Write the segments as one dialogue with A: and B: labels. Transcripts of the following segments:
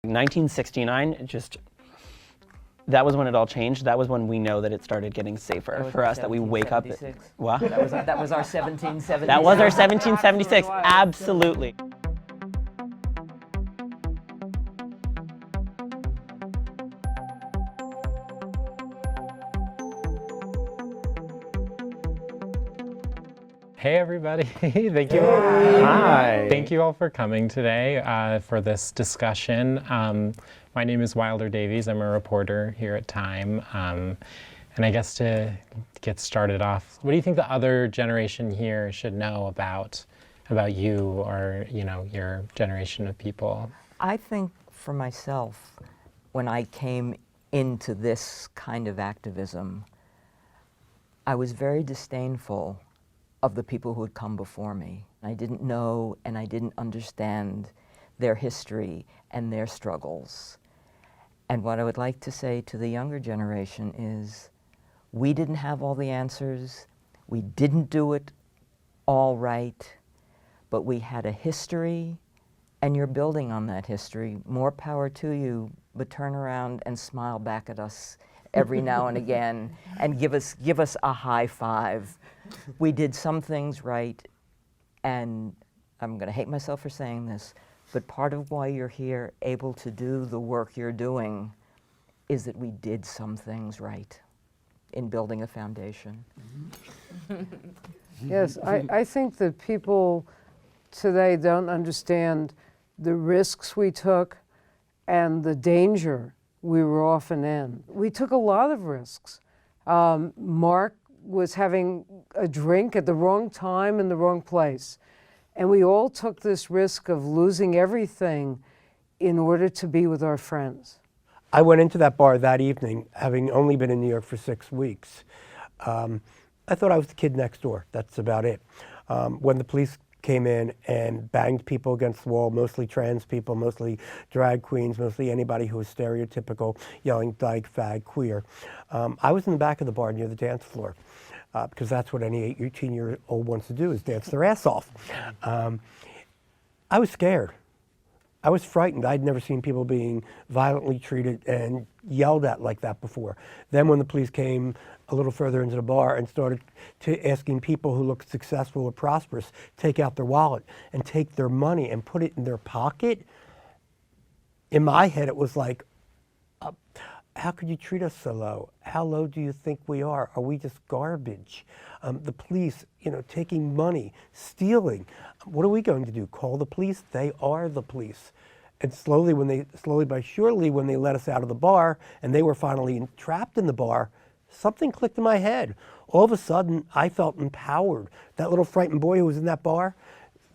A: 1969, that was when it all changed. That was when we know that it started getting safer for us, that we wake up. What?
B: That was our 1776.
A: That was our 1776, absolutely.
C: Hey everybody, thank you.
A: Hi.
C: Thank you all for coming today for this discussion. My name is Wilder Davies. I'm a reporter here at Time. And I guess to get started off, what do you think the other generation here should know about you or, your generation of people?
B: I think for myself, when I came into this kind of activism, I was very disdainful of the people who had come before me. I didn't know and I didn't understand their history and their struggles. And what I would like to say to the younger generation is, we didn't have all the answers, we didn't do it all right, but we had a history and you're building on that history. More power to you, but turn around and smile back at us every now and again and give us a high five. We did some things right, and I'm going to hate myself for saying this, but part of why you're here able to do the work you're doing is that we did some things right in building a foundation.
D: Yes, I think that people today don't understand the risks we took and the danger we were often in. We took a lot of risks. Mark was having a drink at the wrong time in the wrong place. And we all took this risk of losing everything in order to be with our friends.
E: I went into that bar that evening, having only been in New York for 6 weeks. I thought I was the kid next door. That's about it. When the police came in and banged people against the wall, mostly trans people, mostly drag queens, mostly anybody who was stereotypical, yelling dyke, fag, queer. I was in the back of the bar near the dance floor because that's what any 18-year-old wants to do, is dance their ass off. I was scared. I was frightened. I'd never seen people being violently treated and yelled at like that before. Then when the police came a little further into the bar and started asking people who looked successful or prosperous take out their wallet and take their money and put it in their pocket, in my head it was like, how could you treat us so low? How low do you think we are? Are we just garbage? The police, taking money, stealing. What are we going to do? Call the police? They are the police. And slowly but surely, when they let us out of the bar and they were finally trapped in the bar, something clicked in my head. All of a sudden, I felt empowered. That little frightened boy who was in that bar,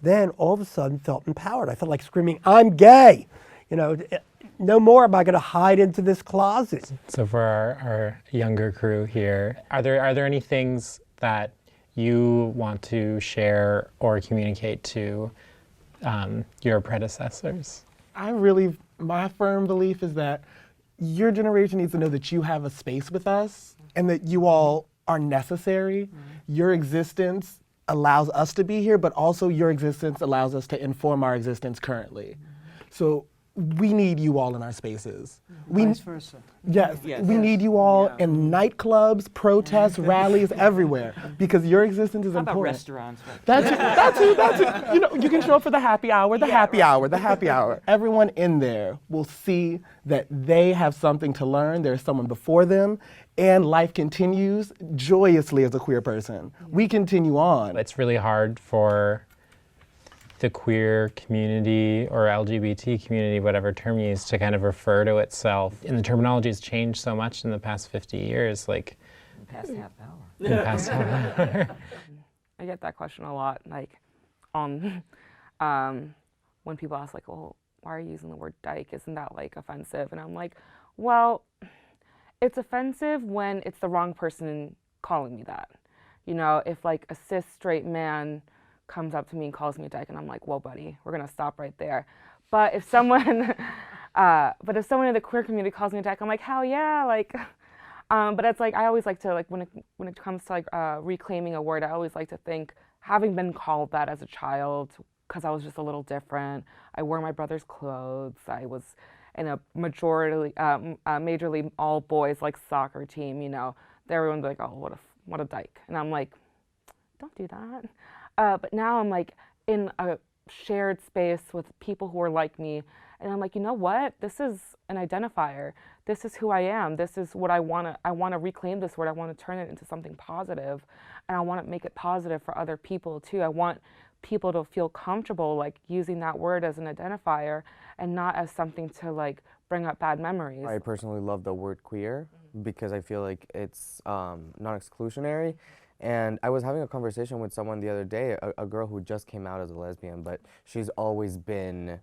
E: then all of a sudden felt empowered. I felt like screaming, I'm gay! No more am I going to hide into this closet.
C: So for our younger crew here, are there any things that you want to share or communicate to your predecessors?
F: My firm belief is that your generation needs to know that you have a space with us and that you all are necessary. Your existence allows us to be here, but also your existence allows us to inform our existence currently. So we need you all in our spaces.
D: Vice versa.
F: Yes, we need you all in nightclubs, protests, rallies, everywhere, because your existence is important.
B: How about restaurants?
F: That's it. You can show up for the happy hour, the happy hour. Everyone in there will see that they have something to learn. There's someone before them, and life continues joyously as a queer person. We continue on.
C: It's really hard for the queer community or LGBT community, whatever term you use, to kind of refer to itself. And the terminology has changed so much in the past 50 years, like.
B: In the past half hour.
C: In the past half hour.
G: I get that question a lot, when people ask, well, why are you using the word dyke? Isn't that, offensive? And I'm like, well, it's offensive when it's the wrong person calling me that. If, a cis straight man comes up to me and calls me a dyke, and I'm like, whoa, buddy, we're gonna stop right there. But if someone, in the queer community calls me a dyke, I'm like, hell yeah, but it's I always like to, when it comes to reclaiming a word, I always like to think, having been called that as a child, because I was just a little different, I wore my brother's clothes, I was in a majorly all boys like soccer team, you know, everyone's like, oh, what a dyke. And I'm like, don't do that. But now I'm like in a shared space with people who are like me, and I'm like, you know what? This is an identifier. This is who I am. This is what I want to reclaim this word. I want to turn it into something positive, and I want to make it positive for other people too. I want people to feel comfortable like using that word as an identifier and not as something to like bring up bad memories.
H: I personally love the word queer because I feel like it's non-exclusionary. And I was having a conversation with someone the other day, a girl who just came out as a lesbian, but she's always been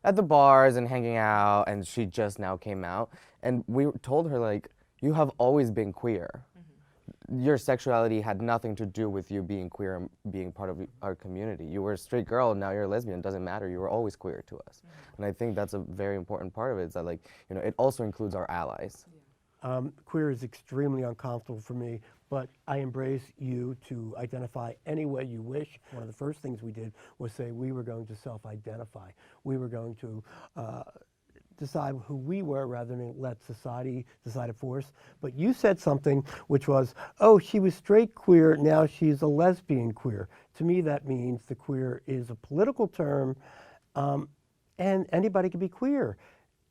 H: at the bars and hanging out, and she just now came out. And we told her, like, you have always been queer. Your sexuality had nothing to do with you being queer and being part of our community. You were a straight girl, now you're a lesbian. It doesn't matter. You were always queer to us. And I think that's a very important part of it, is that, like, you know, it also includes our allies.
E: Queer is extremely uncomfortable for me, but I embrace you to identify any way you wish. One of the first things we did was say we were going to self-identify. We were going to decide who we were rather than let society decide it for us. But you said something which was, oh, she was straight queer, now she's a lesbian queer. To me, that means the queer is a political term, and anybody can be queer.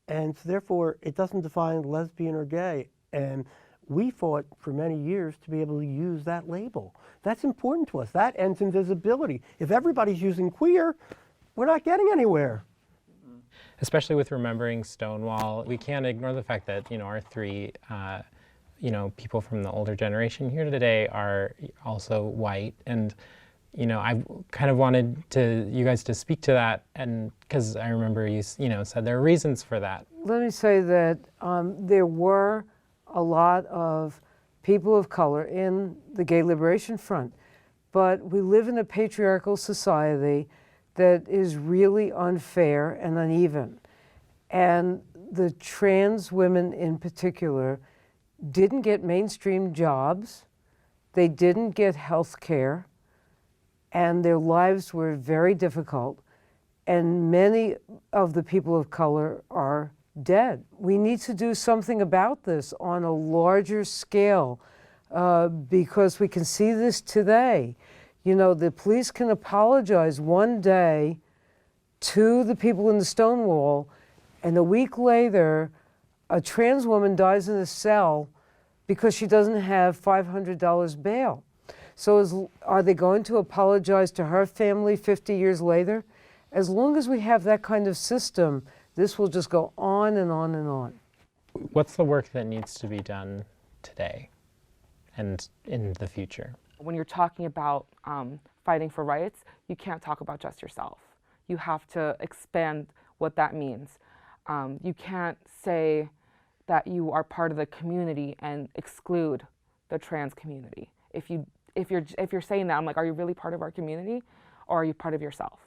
E: And so therefore, it doesn't define lesbian or gay. And we fought for many years to be able to use that label. That's important to us. That ends in visibility. If everybody's using queer, we're not getting anywhere.
C: Especially with remembering Stonewall, we can't ignore the fact that, you know, our three, you know, people from the older generation here today are also white. And, you know, I kind of wanted you guys to speak to that, and because I remember you know, said there are reasons for that.
D: Let me say that there were a lot of people of color in the Gay Liberation Front, but we live in a patriarchal society that is really unfair and uneven. And the trans women in particular didn't get mainstream jobs, they didn't get health care, and their lives were very difficult. And many of the people of color are dead. We need to do something about this on a larger scale because we can see this today. You know, the police can apologize one day to the people in the Stonewall, and a week later, a trans woman dies in a cell because she doesn't have $500 bail. So are they going to apologize to her family 50 years later? As long as we have that kind of system, this will just go on and on and on.
C: What's the work that needs to be done today and in the future?
G: When you're talking about fighting for rights, you can't talk about just yourself. You have to expand what that means. You can't say that you are part of the community and exclude the trans community. If you're saying that, I'm like, are you really part of our community, or are you part of yourself?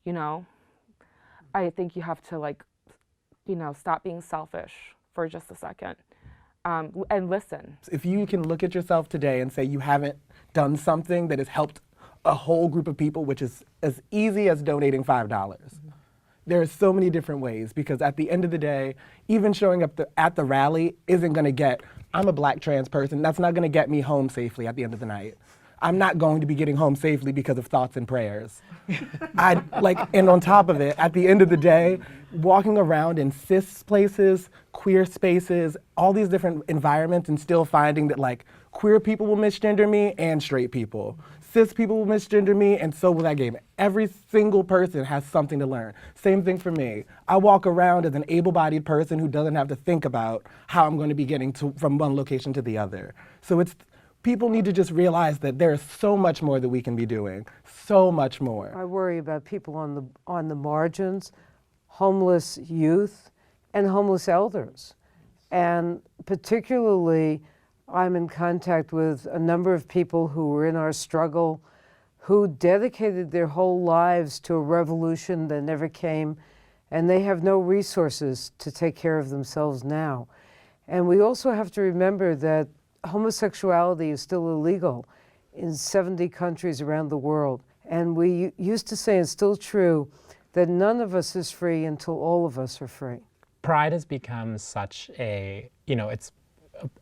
G: You know, I think you have to, like, you know, stop being selfish for just a second and listen.
F: If you can look at yourself today and say you haven't done something that has helped a whole group of people, which is as easy as donating $5. There are so many different ways, because at the end of the day, even showing up at the rally isn't going to get, I'm a black trans person, that's not going to get me home safely at the end of the night. I'm not going to be getting home safely because of thoughts and prayers. And on top of it, at the end of the day, walking around in cis places, queer spaces, all these different environments, and still finding that, like, queer people will misgender me and straight people. Cis people will misgender me, and so will that gay man. Every single person has something to learn. Same thing for me. I walk around as an able-bodied person who doesn't have to think about how I'm going to be getting from one location to the other. So people need to just realize that there is so much more that we can be doing, so much more.
D: I worry about people on the margins, homeless youth, and homeless elders. And particularly, I'm in contact with a number of people who were in our struggle, who dedicated their whole lives to a revolution that never came, and they have no resources to take care of themselves now. And we also have to remember that homosexuality is still illegal in 70 countries around the world. And we used to say, and it's still true, that none of us is free until all of us are free.
C: Pride has become such a, it's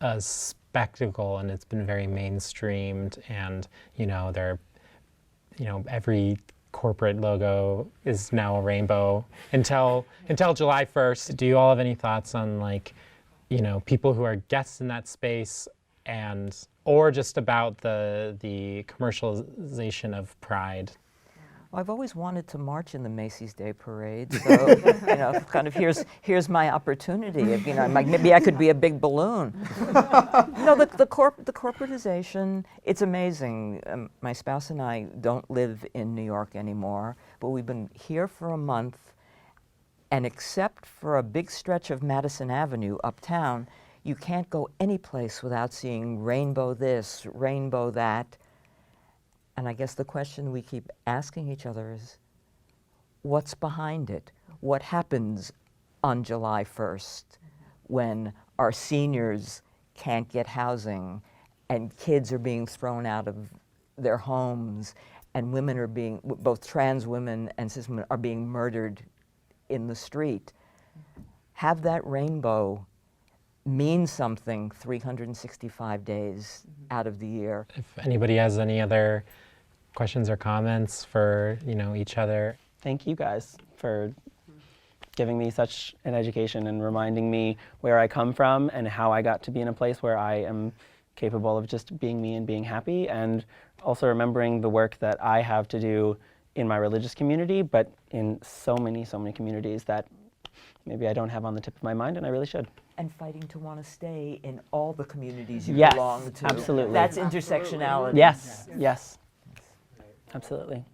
C: a spectacle, and it's been very mainstreamed, and every corporate logo is now a rainbow until July 1st. Do you all have any thoughts on, like, people who are guests in that space, or just about the commercialization of Pride?
B: Well, I've always wanted to march in the Macy's Day Parade, so kind of here's my opportunity. Maybe I could be a big balloon. The corporatization, it's amazing. My spouse and I don't live in New York anymore, but we've been here for a month, and except for a big stretch of Madison Avenue uptown, you can't go any place without seeing rainbow this, rainbow that. And I guess the question we keep asking each other is, what's behind it? What happens on July 1st when our seniors can't get housing, and kids are being thrown out of their homes, and women are being, both trans women and cis women are being murdered in the street? Have that rainbow mean something 365 days out of the year.
C: If anybody has any other questions or comments for each other.
A: Thank you guys for giving me such an education and reminding me where I come from and how I got to be in a place where I am capable of just being me and being happy, and also remembering the work that I have to do in my religious community, but in so many communities that maybe I don't have on the tip of my mind, and I really should.
B: And fighting to want to stay in all the communities you
A: Yes,
B: belong to.
A: absolutely.
B: That's intersectionality.
A: Yes, yes, absolutely.